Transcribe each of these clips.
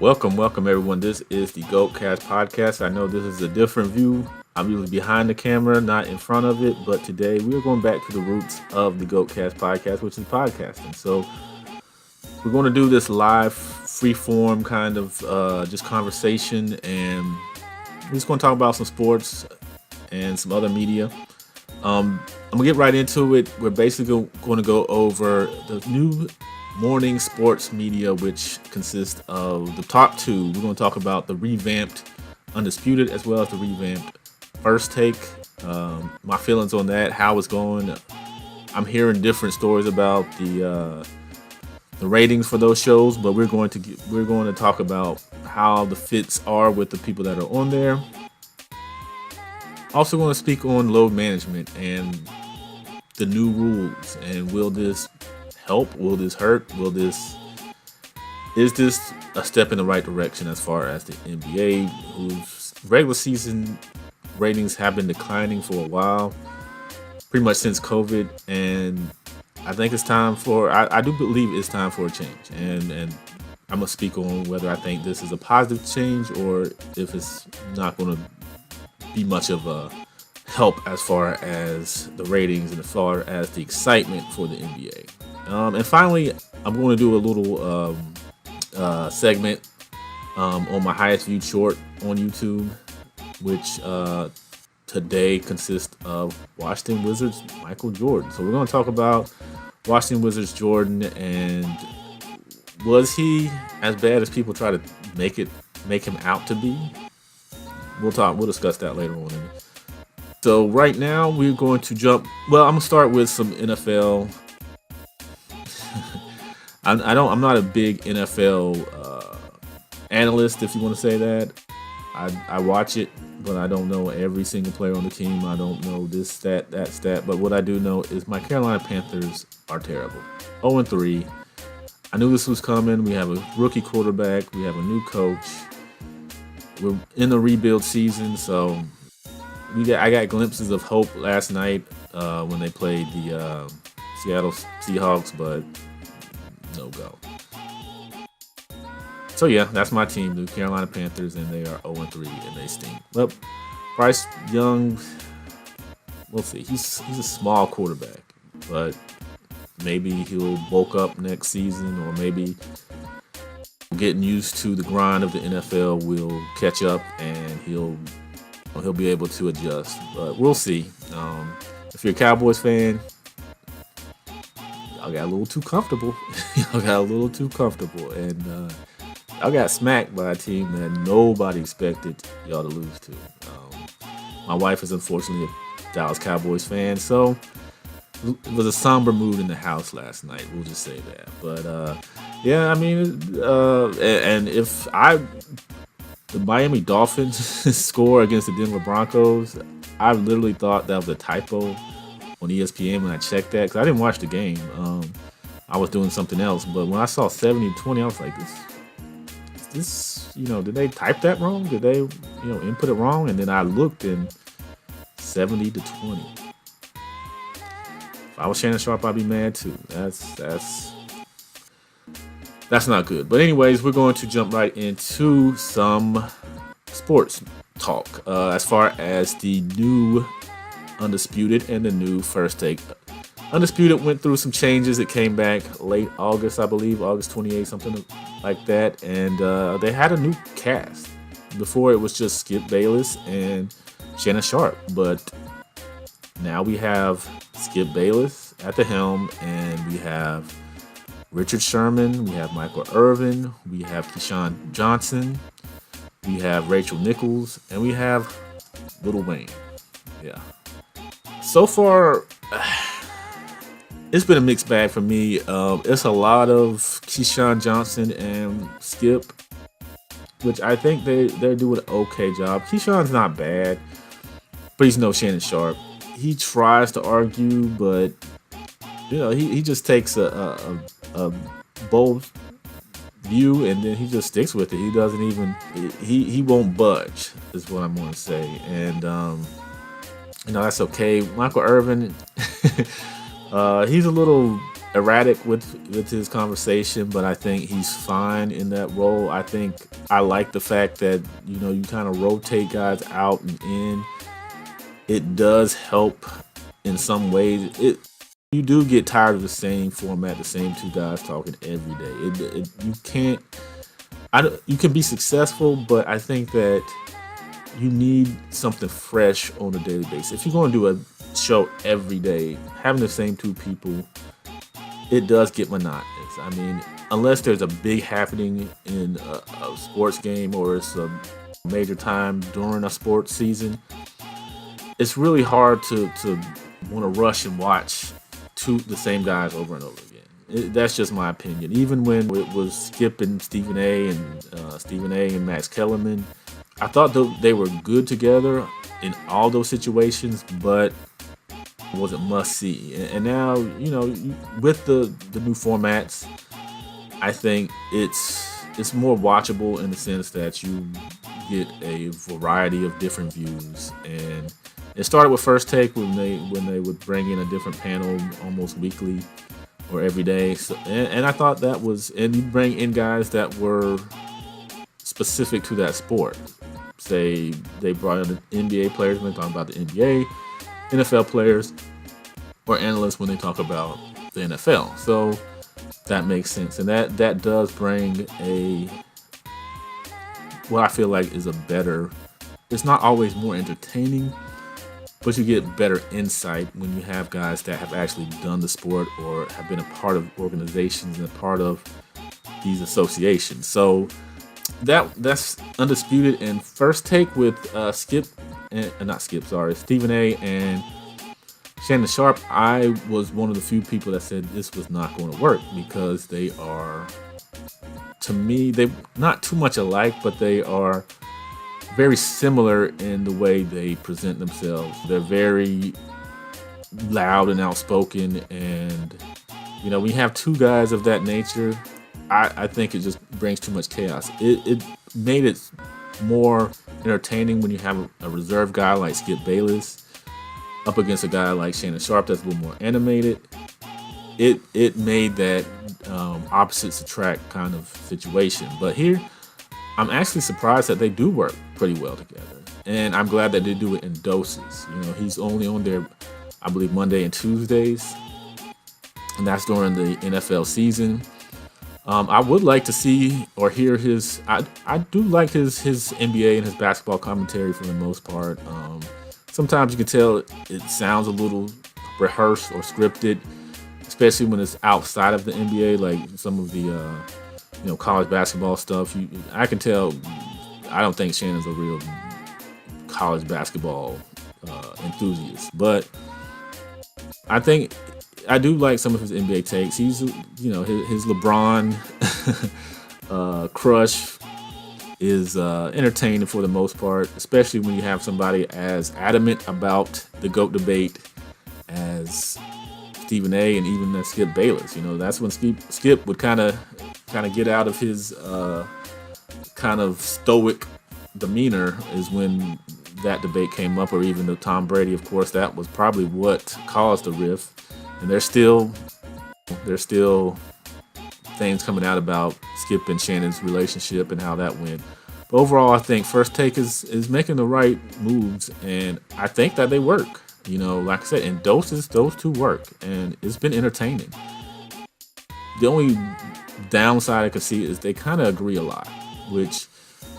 Welcome everyone. This is the GOATcast podcast. I know this is a different view. I'm usually behind the camera, not in front of it, but today we're going back to the roots of the GOATcast podcast, which is podcasting. So we're going to do this live, free form kind of just conversation, and we're just going to talk about some sports and some other media. I'm gonna get right into it. We're basically going to go over the new morning sports media, which consists of the top two. We're going to talk about the revamped Undisputed as well as the revamped First Take. My feelings on that, how it's going. I'm hearing different stories about the ratings for those shows, but we're going to talk about how the fits are with the people that are on there. Also going to speak on load management and the new rules, and will this help? Will this hurt? Is this a step in the right direction as far as the NBA, whose regular season ratings have been declining for a while, pretty much since COVID, and I think it's time for, I do believe it's time for a change, and I'm going to speak on whether I think this is a positive change or if it's not going to be much of a help as far as the ratings and as far as the excitement for the NBA. And finally, I'm going to do a little segment on my highest viewed short on YouTube, which today consists of Washington Wizards Michael Jordan. So we're going to talk about Washington Wizards Jordan, and was he as bad as people try to make him out to be? We'll discuss that later on. So right now we're going to jump. Well, I'm gonna start with some NFL. I'm not a big NFL analyst, if you want to say that. I watch it, but I don't know every single player on the team. I don't know this stat, that stat. But what I do know is my Carolina Panthers are terrible. 0-3. I knew this was coming. We have a rookie quarterback. We have a new coach. We're in the rebuild season, so I got glimpses of hope last night when they played the Seattle Seahawks, but no go. So yeah, that's my team, the Carolina Panthers, and they are 0-3 and they stink. Well, Bryce Young, we'll see. He's a small quarterback, but maybe he'll bulk up next season, or maybe getting used to the grind of the NFL will catch up and he'll be able to adjust. But we'll see. If you're a Cowboys fan, y'all got a little too comfortable. And y'all got smacked by a team that nobody expected y'all to lose to. My wife is unfortunately a Dallas Cowboys fan, so it was a somber mood in the house last night. We'll just say that. But yeah, I mean, and if the Miami Dolphins score against the Denver Broncos, I literally thought that was a typo on ESPN when I checked that, because I didn't watch the game. I was doing something else, but when I saw 70-20, I was like, this, did they type that wrong? Did they, input it wrong? And then I looked, and 70-20. If I was Shannon Sharp, I'd be mad too. That's not good. But anyways, we're going to jump right into some sports talk. As far as the new Undisputed and the new First Take. Undisputed went through some changes. It came back late August, I believe, August 28th, something like that. And they had a new cast. Before, it was just Skip Bayless and Shannon Sharp. But now we have Skip Bayless at the helm, and we have Richard Sherman, we have Michael Irvin, we have Keyshawn Johnson, we have Rachel Nichols, and we have Lil Wayne. Yeah. So far, it's been a mixed bag for me. It's a lot of Keyshawn Johnson and Skip, which I think they're doing an okay job. Keyshawn's not bad, but he's no Shannon Sharp. He tries to argue, but he just takes a bold view and then he just sticks with it. He doesn't even he won't budge, is what I'm going to say. And that's okay. Michael Irvin, he's a little erratic with his conversation, but I think he's fine in that role. I think I like the fact that you kind of rotate guys out and in. It does help in some ways. You do get tired of the same format, the same two guys talking every day. You can't. You can be successful, but I think that you need something fresh on a daily basis. If you're going to do a show every day, having the same two people, it does get monotonous. I mean, unless there's a big happening in a sports game or it's a major time during a sports season, it's really hard to want to rush and watch the same guys over and over again. That's just my opinion. Even when it was Skip and Stephen A. and Max Kellerman, I thought they were good together in all those situations, but it wasn't must see. And now, with the new formats, I think it's more watchable in the sense that you get a variety of different views. And it started with First Take when they would bring in a different panel almost weekly or every day. So, and I thought that was, and you bring in guys that were specific to that sport. Say they brought in NBA players when they talk about the NBA, NFL players, or analysts when they talk about the NFL. So that makes sense, and that does bring what I feel like is a better. It's not always more entertaining, but you get better insight when you have guys that have actually done the sport or have been a part of organizations and a part of these associations. So that's Undisputed and First Take with Stephen A. and Shannon Sharpe. I was one of the few people that said this was not going to work because they are, to me, they're not too much alike, but they are very similar in the way they present themselves. They're very loud and outspoken, and when you have two guys of that nature, I think it just brings too much chaos. It made it more entertaining when you have a reserve guy like Skip Bayless up against a guy like Shannon Sharpe that's a little more animated. It made that opposites attract kind of situation. But here, I'm actually surprised that they do work pretty well together. And I'm glad that they do it in doses. He's only on there, I believe, Monday and Tuesdays. And that's during the NFL season. I would like to see or hear his. I do like his NBA and his basketball commentary for the most part. Sometimes you can tell it sounds a little rehearsed or scripted, especially when it's outside of the NBA, like some of the college basketball stuff. I can tell. I don't think Shannon's a real college basketball enthusiast, but I think I do like some of his NBA takes. He's, his LeBron crush is entertaining for the most part, especially when you have somebody as adamant about the GOAT debate as Stephen A. and even Skip Bayless. That's when Skip would kind of get out of his kind of stoic demeanor, is when that debate came up, or even the Tom Brady. Of course, that was probably what caused the rift. And there's still things coming out about Skip and Shannon's relationship and how that went. But overall, I think First Take is making the right moves, and I think that they work. Like I said, in doses, those two work, and it's been entertaining. The only downside I can see is they kind of agree a lot, which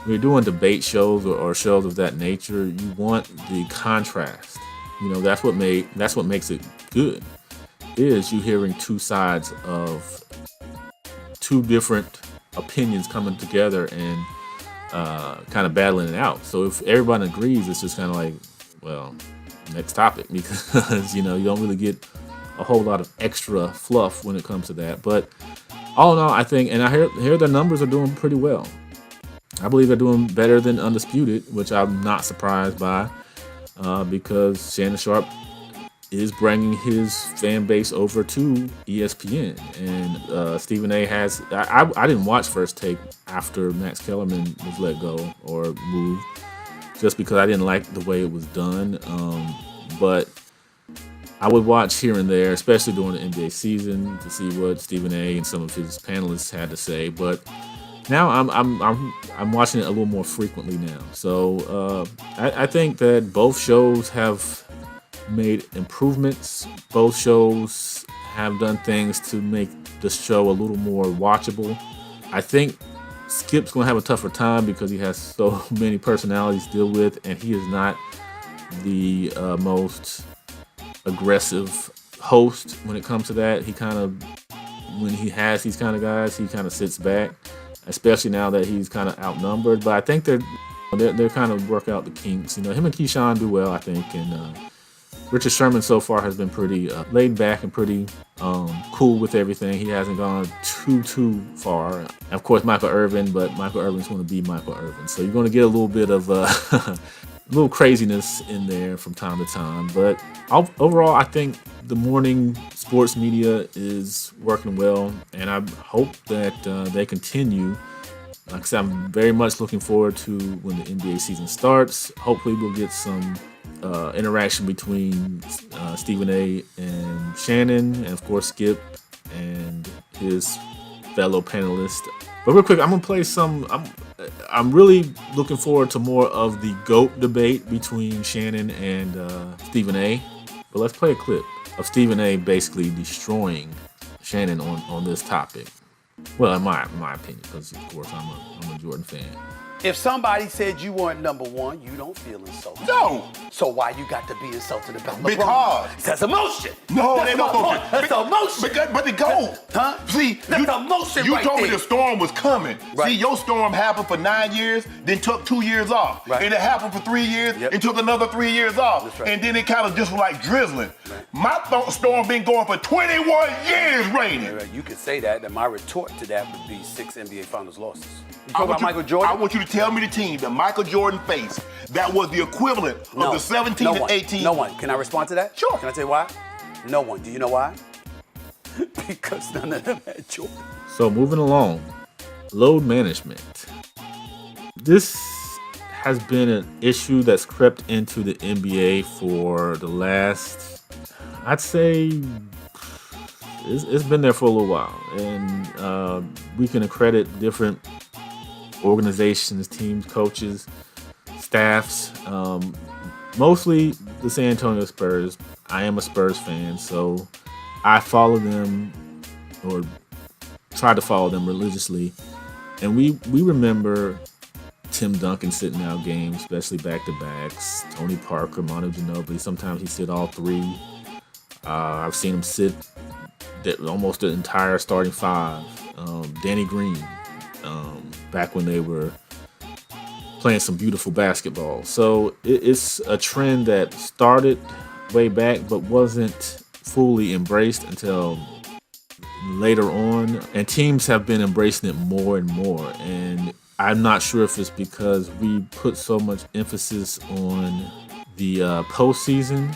when you're doing debate shows or shows of that nature, you want the contrast. That's what makes it good. Is you hearing two sides of two different opinions coming together and kind of battling it out. So if everybody agrees, it's just kind of like, well, next topic, because you don't really get a whole lot of extra fluff when it comes to that. But all in all, I think, and I hear their numbers are doing pretty well. I believe they're doing better than Undisputed, which I'm not surprised by, because Shannon Sharpe is bringing his fan base over to ESPN, and Stephen A. has. I didn't watch First Take after Max Kellerman was let go or moved, just because I didn't like the way it was done. But I would watch here and there, especially during the NBA season, to see what Stephen A. and some of his panelists had to say. But now I'm watching it a little more frequently now. So I think that both shows have made improvements. Both shows have done things to make the show a little more watchable. I think Skip's going to have a tougher time because he has so many personalities to deal with, and he is not the most aggressive host when it comes to that. He kind of, when he has these kind of guys, he kind of sits back, especially now that he's kind of outnumbered. But I think they're kind of work out the kinks. You know, him and Keyshawn do well, I think, and Richard Sherman so far has been pretty laid back and pretty cool with everything. He hasn't gone too far. Of course, Michael Irvin, but Michael Irvin's going to be Michael Irvin. So you're going to get a little bit of a little craziness in there from time to time. But overall, I think the morning sports media is working well, and I hope that they continue. Like I said, I'm very much looking forward to when the NBA season starts. Hopefully, we'll get some interaction between Stephen A. and Shannon, and of course Skip and his fellow panelist. But real quick, I'm gonna play some. I'm really looking forward to more of the GOAT debate between Shannon and Stephen A. But let's play a clip of Stephen A. basically destroying Shannon on this topic. Well, in my opinion, because of course I'm a Jordan fan. If somebody said you weren't number one, you don't feel insulted. No. So why you got to be insulted about LeBron? Because. That's emotion. No, that's they don't my point. That's emotion. But the GOAT. Huh? See, that's emotion you right told there. me the storm was coming. Right. See, your storm happened for 9 years, then took 2 years off. Right. And it happened for 3 years, Yep. and took another 3 years off. That's right. And then it kind of just was like drizzling. Right. My storm been going for 21 years raining. Right. You could say that, and my retort to that would be 6 NBA Finals losses. You I talk want about Michael Jordan? I want you to tell me the team that Michael Jordan faced that was the equivalent of the 17 no and one. 18. No one. Can I respond to that? Sure. Can I tell you why? No one. Do you know why? Because none of them had Jordan. So moving along, load management. This has been an issue that's crept into the NBA for the last, I'd say, it's been there for a little while, and we can accredit different organizations, teams, coaches, staffs, mostly the San Antonio Spurs. I am a Spurs fan, so I follow them or try to follow them religiously. And we remember Tim Duncan sitting out games, especially back-to-backs. Tony Parker, Manu Ginobili, sometimes he sit all three. I've seen him sit almost the entire starting five. Danny Green, back when they were playing some beautiful basketball. So it's a trend that started way back but wasn't fully embraced until later on. And teams have been embracing it more and more. And I'm not sure if it's because we put so much emphasis on the postseason,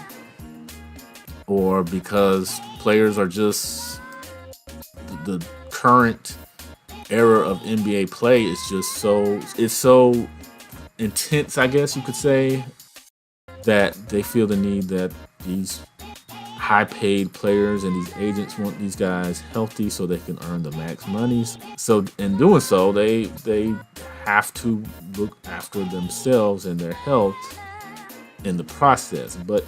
or because players are just the current era of NBA play is just so intense, I guess you could say, that they feel the need that these high-paid players and these agents want these guys healthy so they can earn the max monies. So in doing so, they have to look after themselves and their health in the process. But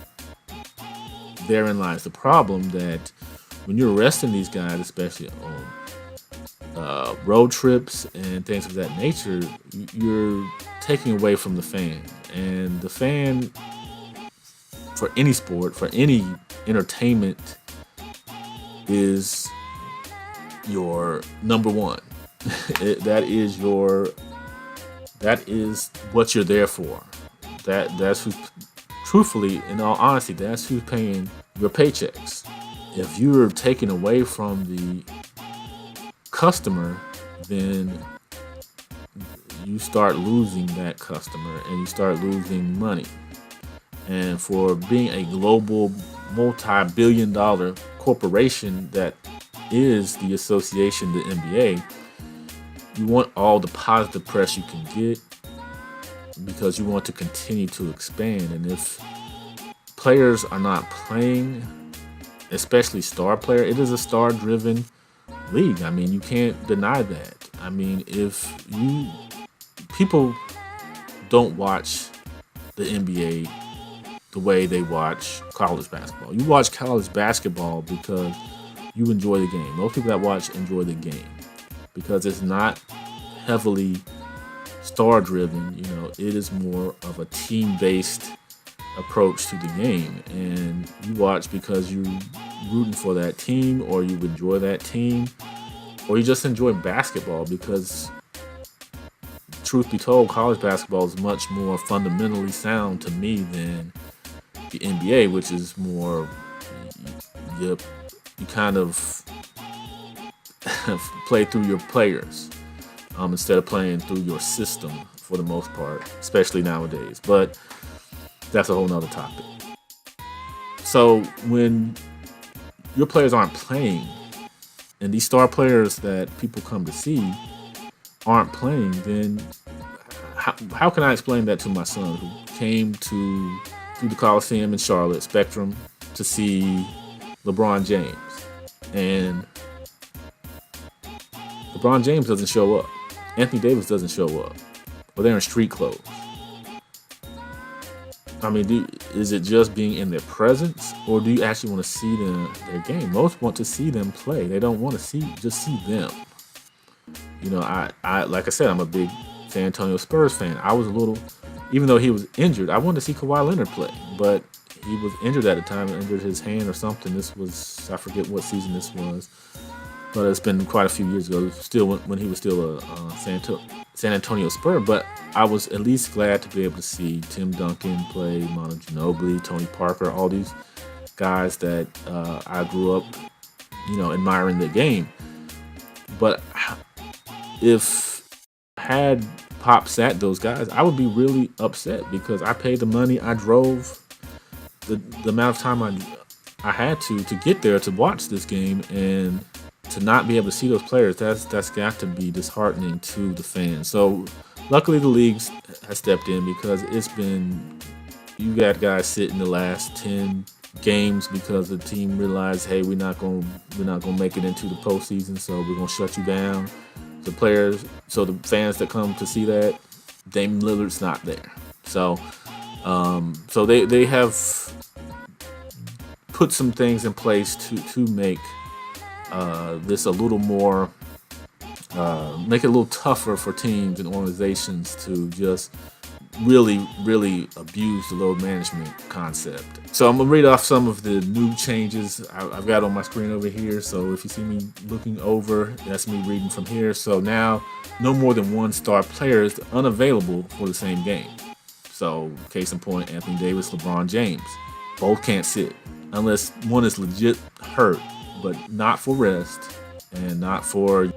therein lies the problem, that when you're arresting these guys, especially on road trips and things of that nature, you're taking away from the fan. And the fan, for any sport, for any entertainment, is your number one. That is what you're there for. That's who's, truthfully, in all honesty, that's who's paying your paychecks. If you're taken away from the customer, then you start losing that customer and you start losing money. And for being a global multi-billion-dollar corporation that is the association, the NBA, you want all the positive press you can get because you want to continue to expand. And if players are not playing especially star player, it is a star-driven league. I mean, you can't deny that. I mean, people don't watch the NBA the way they watch college basketball. You watch college basketball because you enjoy the game. Most people that watch enjoy the game because it's not heavily star-driven. It is more of a team-based approach to the game, and you watch because you're rooting for that team, or you enjoy that team, or you just enjoy basketball because, truth be told, college basketball is much more fundamentally sound to me than the NBA, which is more you kind of play through your players instead of playing through your system for the most part, especially nowadays. But that's a whole nother topic. So when your players aren't playing, and these star players that people come to see aren't playing, then how can I explain that to my son who came to the Coliseum in Charlotte, Spectrum, to see LeBron James, and LeBron James doesn't show up, Anthony Davis doesn't show up, or they're in street clothes? I mean, is it just being in their presence, or do you actually want to see their game? Most want to see them play. They don't want to just see them. I like I said, I'm a big San Antonio Spurs fan. I was a little, even though he was injured, I wanted to see Kawhi Leonard play, but he was injured at the time, injured his hand or something. This was, I forget what season this was, but it's been quite a few years ago. Still, when he was still a San Antonio Spur, but I was at least glad to be able to see Tim Duncan play, Manu Ginobili, Tony Parker, all these guys that I grew up, admiring the game. But if I had Pop sat those guys, I would be really upset because I paid the money, I drove the amount of time I had to get there to watch this game, and to not be able to see those players, that's got to be disheartening to the fans. So luckily the league has stepped in because you got guys sitting the last 10 games because the team realized, hey, we're not gonna make it into the postseason, so we're gonna shut you down. The fans that come to see that, Dame Lillard's not there. So they have put some things in place to make this a little more, make it a little tougher for teams and organizations to just really, really abuse the load management concept. So I'm gonna read off some of the new changes I've got on my screen over here. So if you see me looking over, that's me reading from here. So now, no more than one star player is unavailable for the same game. So case in point, Anthony Davis, LeBron James, both can't sit unless one is legit hurt, but not for rest and not for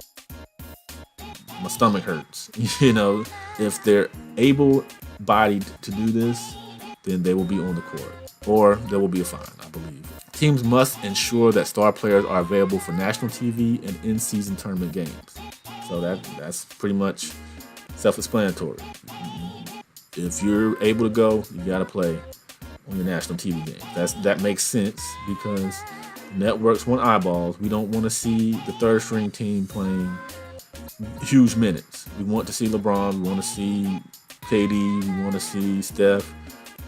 my stomach hurts. If they're able-bodied to do this, then they will be on the court, or there will be a fine, I believe. Teams must ensure that star players are available for national TV and in-season tournament games. So that's pretty much self-explanatory. If you're able to go, you got to play on your national TV game. That makes sense because networks want eyeballs. We don't want to see the third string team playing huge minutes. We want to see LeBron. We want to see KD. We want to see Steph.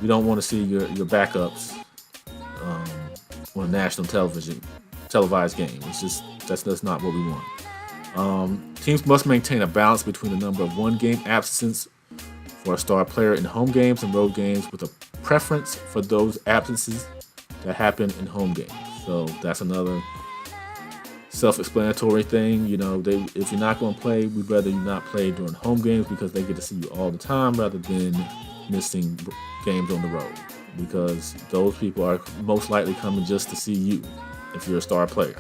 We don't want to see your backups on a national televised game. It's just that's not what we want. Teams must maintain a balance between the number of one-game absences for a star player in home games and road games, with a preference for those absences that happen in home games. So that's another self-explanatory thing. If you're not going to play, we'd rather you not play during home games because they get to see you all the time rather than missing games on the road, because those people are most likely coming just to see you if you're a star player.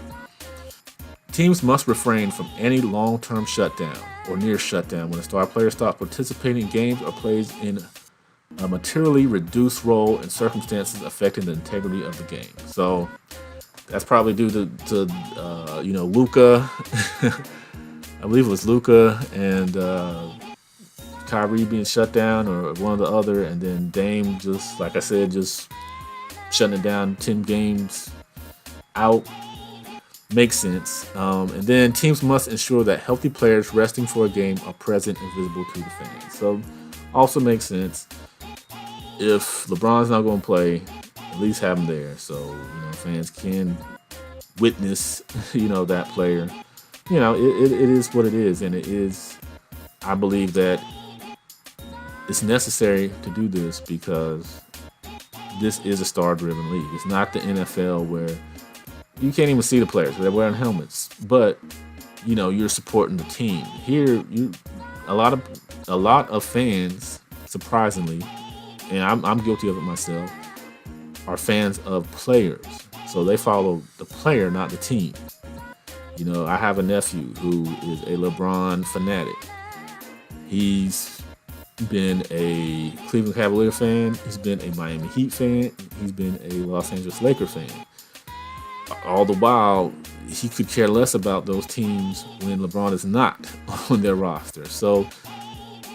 Teams must refrain from any long-term shutdown or near shutdown when a star player stops participating in games or plays in a materially reduced role in circumstances affecting the integrity of the game. So that's probably due to Luka. I believe it was Luka and Kyrie being shut down, or one or the other, and then Dame just, like I said, just shutting it down 10 games out makes sense. And then teams must ensure that healthy players resting for a game are present and visible to the fans. So also makes sense. If LeBron's not going to play, at least have him there so fans can witness that player. It is what it is, and it is. I believe that it's necessary to do this because this is a star-driven league. It's not the NFL where you can't even see the players. They're wearing helmets, but you're supporting the team. Here, a lot of fans, surprisingly, and I'm guilty of it myself, are fans of players. So they follow the player, not the team. I have a nephew who is a LeBron fanatic. He's been a Cleveland Cavalier fan. He's been a Miami Heat fan. He's been a Los Angeles Lakers fan. All the while, he could care less about those teams when LeBron is not on their roster. So,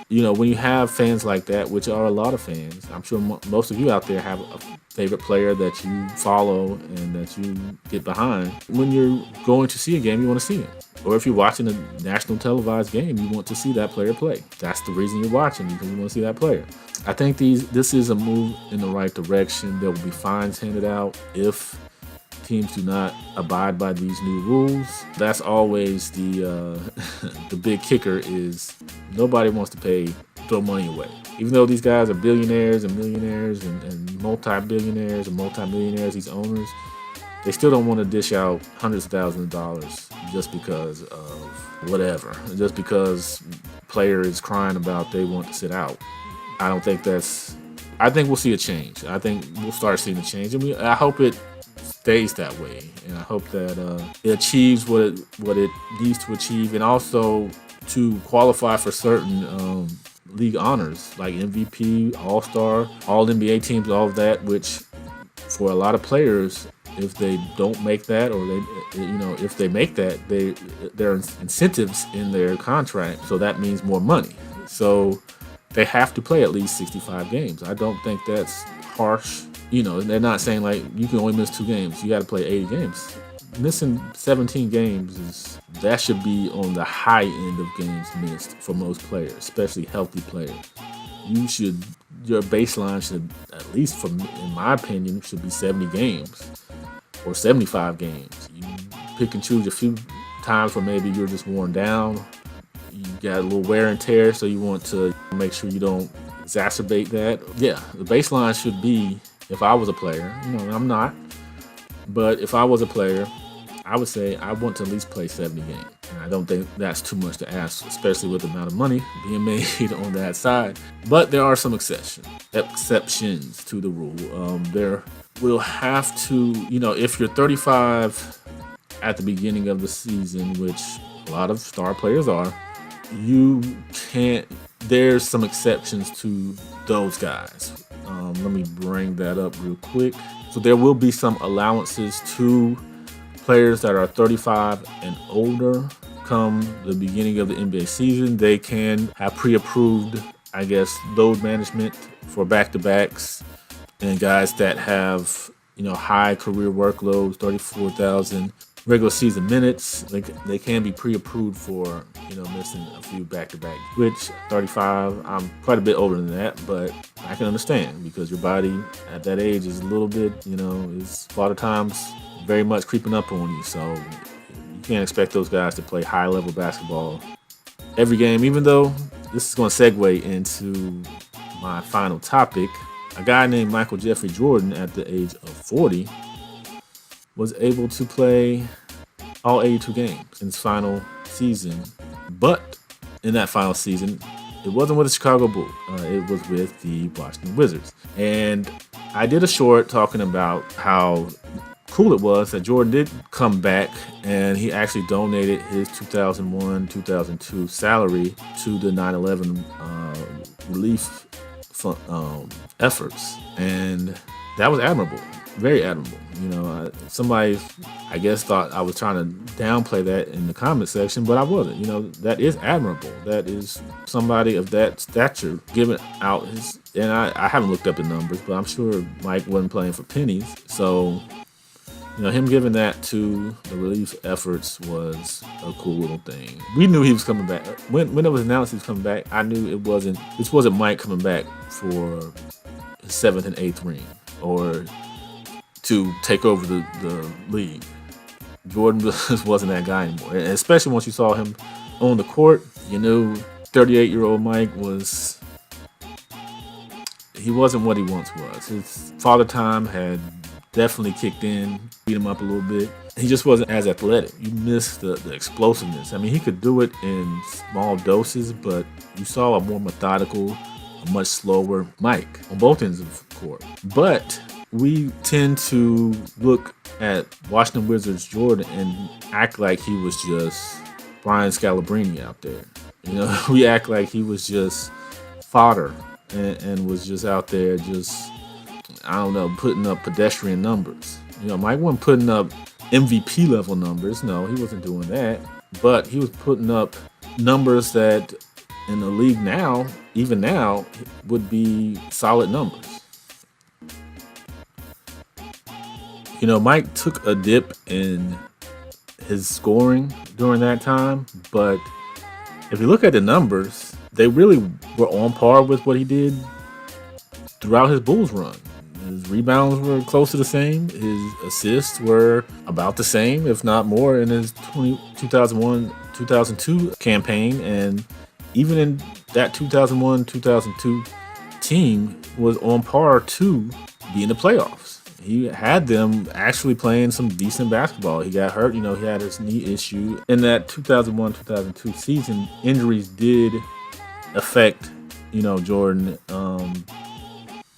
when you have fans like that, which are a lot of fans, I'm sure most of you out there have a favorite player that you follow and that you get behind. When you're going to see a game, you want to see him. Or if you're watching a national televised game, you want to see that player play. That's the reason you're watching, because you want to see that player. I think this is a move in the right direction. There will be fines handed out if teams do not abide by these new rules. That's always the the big kicker is nobody wants to throw money away. Even though these guys are billionaires and millionaires and multi-billionaires and multi-millionaires, these owners, they still don't want to dish out hundreds of thousands of dollars just because of whatever. Just because player is crying about they want to sit out. I think we'll see a change. I think we'll start seeing a change. And I hope it stays that way. And I hope that it achieves what it needs to achieve. And also to qualify for certain league honors like MVP, All-Star, All-NBA teams, all of that, which for a lot of players, if they don't make that, or if they make that, there are incentives in their contract, so that means more money. So they have to play at least 65 games. I don't think that's harsh. They're not saying like you can only miss 2 games. You got to play 80 games. Missing 17 games that should be on the high end of games missed for most players, especially healthy players. Your baseline should, at least in my opinion, should be 70 games or 75 games. You pick and choose a few times where maybe you're just worn down. You got a little wear and tear, so you want to make sure you don't exacerbate that. Yeah, the baseline should be, if I was a player, I'm not, but if I was a player, I would say I want to at least play 70 games. And I don't think that's too much to ask, especially with the amount of money being made on that side. But there are some exceptions to the rule. There will have to, if you're 35 at the beginning of the season, which a lot of star players are, there's some exceptions to those guys. Let me bring that up real quick. So there will be some allowances to players that are 35 and older come the beginning of the NBA season. They can have pre-approved, load management for back-to-backs, and guys that have, high career workloads, 34,000 regular season minutes. They can be pre-approved for, missing a few back-to-back, which 35, I'm quite a bit older than that, but I can understand because your body at that age is a little bit, is a lot of times very much creeping up on you. So you can't expect those guys to play high-level basketball every game, even though this is going to segue into my final topic. A guy named Michael Jeffrey Jordan at the age of 40 was able to play all 82 games in his final season. But in that final season, it wasn't with the Chicago Bulls. It was with the Washington Wizards. And I did a short talking about how cool it was that Jordan did come back, and he actually donated his 2001-2002 salary to the 9/11 relief efforts, and that was admirable, very admirable. Somebody, thought I was trying to downplay that in the comment section, but I wasn't. That is admirable. That is somebody of that stature giving out his, and I haven't looked up the numbers, but I'm sure Mike wasn't playing for pennies, so him giving that to the relief efforts was a cool little thing. We knew he was coming back. When it was announced he was coming back, I knew this wasn't Mike coming back for his 7th and 8th ring or to take over the league. Jordan just wasn't that guy anymore. And especially once you saw him on the court, 38-year-old Mike he wasn't what he once was. His father time had definitely kicked in, beat him up a little bit. He just wasn't as athletic. You missed the explosiveness. I mean, he could do it in small doses, but you saw a more methodical, a much slower Mike on both ends of the court. But we tend to look at Washington Wizards Jordan and act like he was just Brian Scalabrine out there. We act like he was just fodder and was just out there just, I don't know, putting up pedestrian numbers. Mike wasn't putting up MVP level numbers. No, he wasn't doing that. But he was putting up numbers that in the league now, even now, would be solid numbers. Mike took a dip in his scoring during that time, but if you look at the numbers, they really were on par with what he did throughout his Bulls run. His rebounds were close to the same. His assists were about the same, if not more, in his 2001-2002 campaign. And even in that 2001-2002 team was on par to be in the playoffs. He had them actually playing some decent basketball. He got hurt. He had his knee issue. In that 2001-2002 season, injuries did affect, Jordan.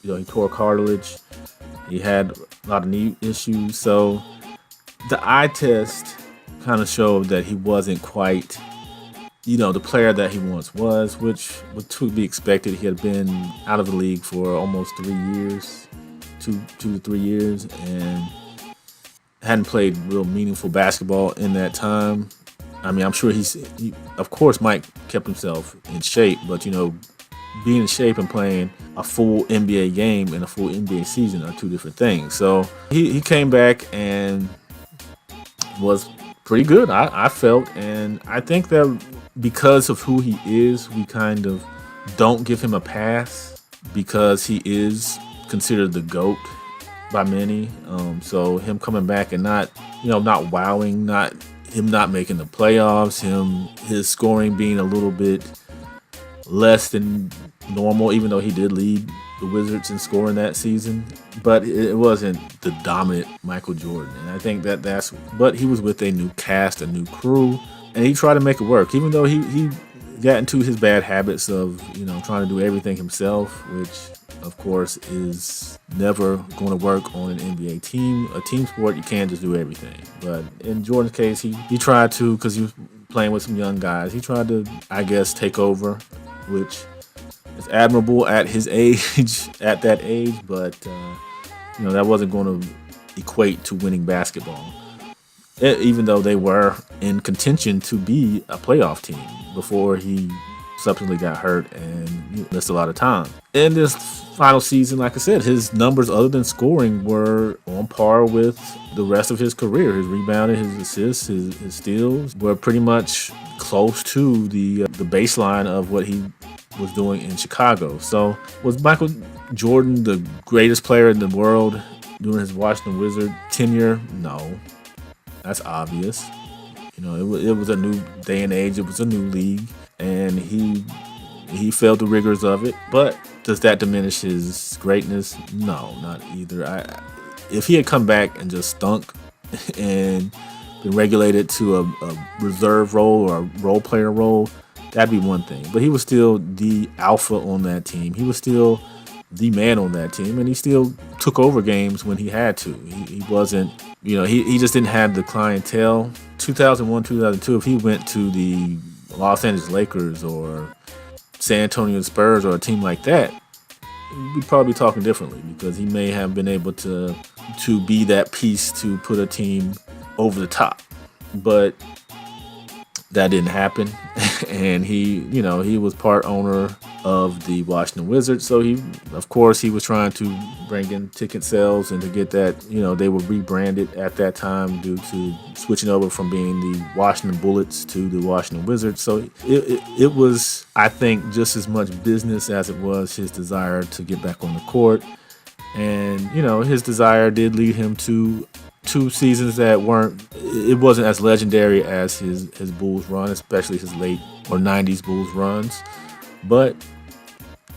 He tore cartilage. He had a lot of knee issues. So the eye test kind of showed that he wasn't quite, the player that he once was, which was to be expected. He had been out of the league for almost 3 years, 2 to 3 years, and hadn't played real meaningful basketball in that time. I mean, I'm sure of course, Mike kept himself in shape, but being in shape and playing a full NBA game and a full NBA season are two different things. So he came back and was pretty good, I felt. And I think that because of who he is, we kind of don't give him a pass because he is considered the GOAT by many. So him coming back and not wowing, him not making the playoffs, his scoring being a little bit less than normal, even though he did lead the Wizards in scoring that season, but it wasn't the dominant Michael Jordan. And I think but he was with a new cast, a new crew, and he tried to make it work, even though he got into his bad habits of, trying to do everything himself, which of course is never going to work on an NBA team. A team sport, you can't just do everything. But in Jordan's case, he tried to, because he was playing with some young guys. He tried to, I guess, take over, which is admirable at his age, at that age, but that wasn't going to equate to winning basketball. Even though they were in contention to be a playoff team before he subsequently got hurt and missed a lot of time. In this final season, like I said, his numbers other than scoring were on par with the rest of his career. His rebounding, his assists, his steals were pretty much close to the baseline of what he was doing in Chicago. So was Michael Jordan the greatest player in the world during his Washington Wizard tenure? No. That's obvious. It was a new day and age. It was a new league, and he failed the rigors of it. But does that diminish his greatness? No, not either. If he had come back and just stunk and been regulated to a reserve role or a role player role, that'd be one thing. But he was still the alpha on that team. He was still the man on that team, and he still took over games when he had to. He wasn't, he just didn't have the clientele. 2001, 2002, if he went to the Los Angeles Lakers or San Antonio Spurs or a team like that, we'd probably be talking differently, because he may have been able to be that piece to put a team over the top. But that didn't happen. And he was part owner, of the Washington Wizards. So he was trying to bring in ticket sales and to get that, they were rebranded at that time due to switching over from being the Washington Bullets to the Washington Wizards. So it was, I think, just as much business as it was his desire to get back on the court. And, his desire did lead him to 2 seasons that wasn't as legendary as his Bulls run, especially his late or 90s Bulls runs. But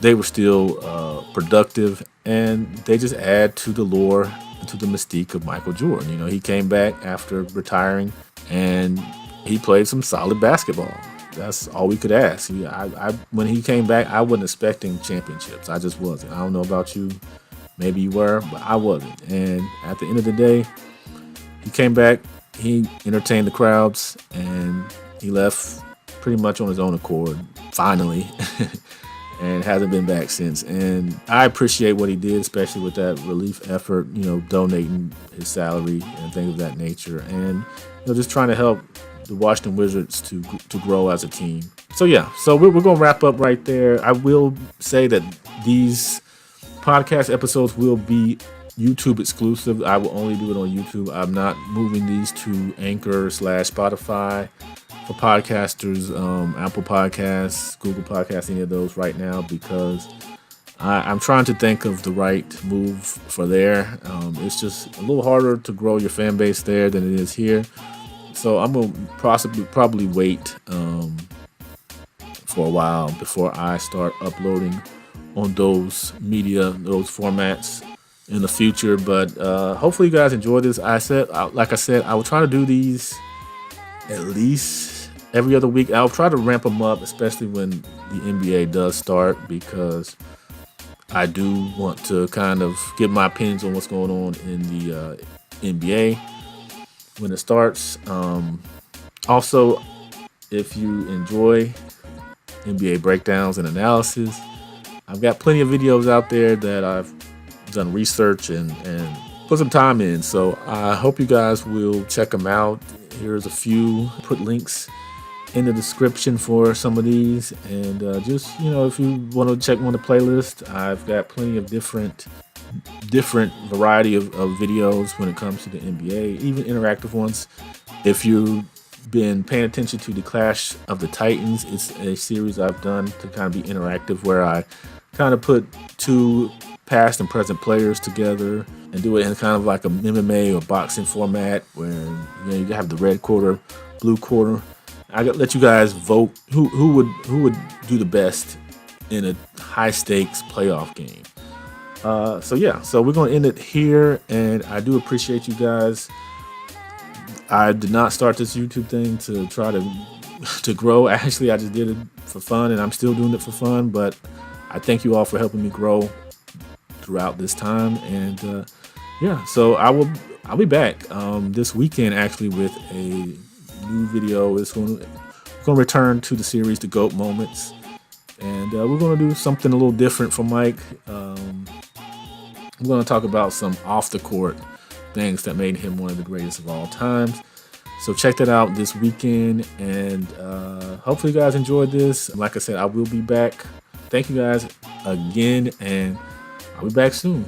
they were still productive, and they just add to the lore and to the mystique of Michael Jordan. He came back after retiring, and he played some solid basketball. That's all we could ask. When he came back, I wasn't expecting championships. I just wasn't. I don't know about you. Maybe you were, but I wasn't. And at the end of the day, he came back, he entertained the crowds, and he left pretty much on his own accord, finally, and hasn't been back since. And I appreciate what he did, especially with that relief effort, donating his salary and things of that nature, and just trying to help the Washington Wizards to grow as a team. So we're going to wrap up right there. I will say that these podcast episodes will be YouTube exclusive. I will only do it on YouTube. I'm not moving these to Anchor/Spotify for podcasters, Apple Podcasts, Google Podcasts, any of those right now, because I'm trying to think of the right move for there. It's just a little harder to grow your fan base there than it is here. So I'm going to probably wait for a while before I start uploading on those formats in the future. But hopefully you guys enjoy this. Like I said, I will try to do these at least every other week. I'll try to ramp them up, especially when the NBA does start, because I do want to kind of give my opinions on what's going on in the NBA when it starts. Also, if you enjoy NBA breakdowns and analysis, I've got plenty of videos out there that I've done research and put some time in. So I hope you guys will check them out. Here's a few. Put links in the description for some of these. And just, if you want to check on the playlist, I've got plenty of different variety of videos when it comes to the NBA, even interactive ones. If you've been paying attention to the Clash of the Titans, it's a series I've done to kind of be interactive, where I kind of put 2 past and present players together and do it in kind of like a MMA or boxing format, where you have the red quarter, blue quarter. I let you guys vote who would do the best in a high stakes playoff game. So we're going to end it here, and I do appreciate you guys. I did not start this YouTube thing to try to grow. Actually, I just did it for fun, and I'm still doing it for fun, but I thank you all for helping me grow throughout this time. And so I'll be back this weekend, actually, with a new video. It's going to return to the series, The GOAT Moments, and we're going to do something a little different from Mike. We're going to talk about some off the court things that made him one of the greatest of all times. So check that out this weekend, and hopefully you guys enjoyed this. Like I said, I will be back. Thank you guys again, and I'll be back soon.